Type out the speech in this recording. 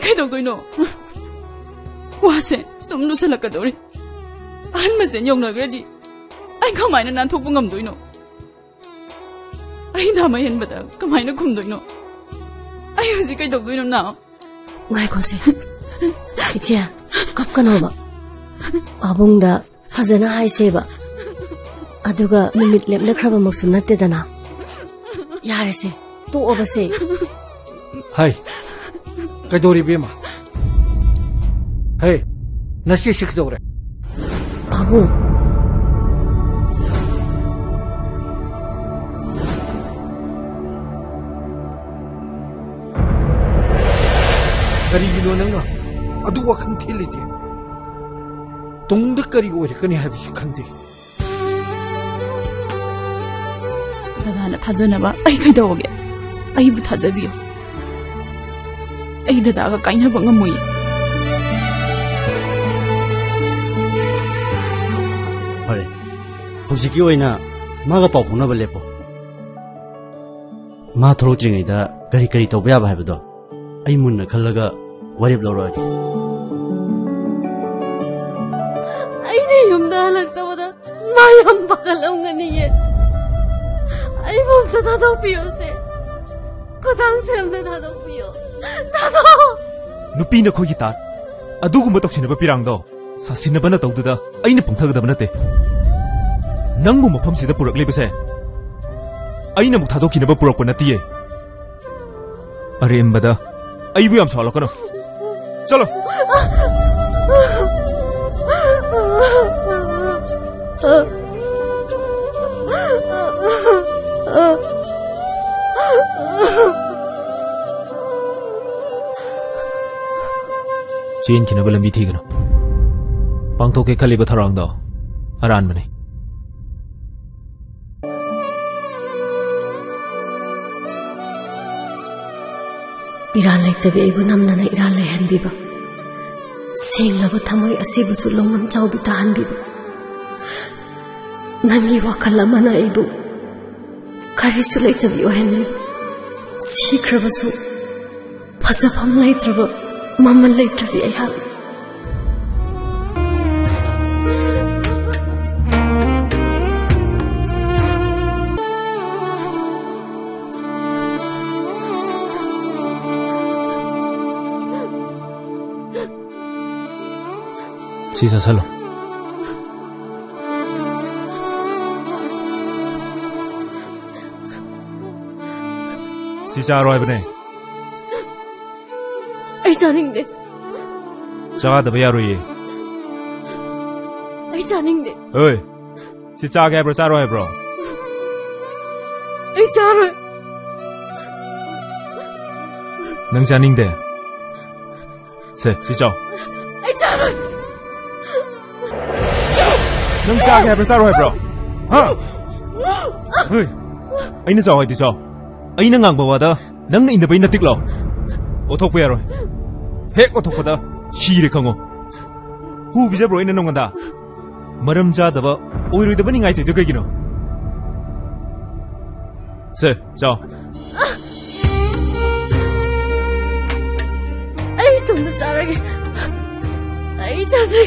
kaidoino wase sum lusalakadori an masen yongnagradi ai kamaina nanthokpa ngamdoino ai dama henbada kamaina khumdoino ai huji kaidoino na ngai kose iche kapkanoba abungda fazana haiseba aduga numit leplekraba maksu natte dana yarese to obase hai kaidori bema hey nasi sikdore babu kari gino nanga adu wakan thilide tungda kari ore kani habisi khande dadana thajana ba ai kaidoge ai bu thajabiyo ai dadaga kaina ba ngamoi hore hojiki oina maga pau phuna ba lepo ma thoro jringai da gari gari to ba ba do ai munna khallaga warib lorani ai ne yumda lagta wada ma yam bakalam ngani ye ai bo ta do piyo se kodang sem da do piyo ta do nupi na khoi ta aduguma toksina ba pirang do sasina bana tawduda aina pungthagda banate nangmu mafam sida purak lebase aina muk thadokina ba purak panatiye are embada aibu yam sala kono chalo Chin kina balam bi thigna pangtho ke khali ba tharang da aran mane iran lekta be ibu namna na iran le han biba seng laba thamoi asibu su longam chau bi ta han biba nangi wakal amana ibu kari su lekta bi ohen ni sikraba su phasa pham leitraba mama lekta bi ai ha Sisa salo Sisa aroi bane ai janing de Jaga da bayaro ye ai janing de Oi Si jaga bro sa roi bro ai jaro Nang janing de Se si jaw ai jaro Nang jaga bro sa roi bro Ha Oi Aina jaw ai di jaw Aina ngang ba da nang na inda bai na tiklo Othok pa yaroi Hek othok da shire khango Hu bija bro ina nonganda Maram ja da ba oiroi da bani ngai te de kai gino Se jaw ai tum da charage ai jase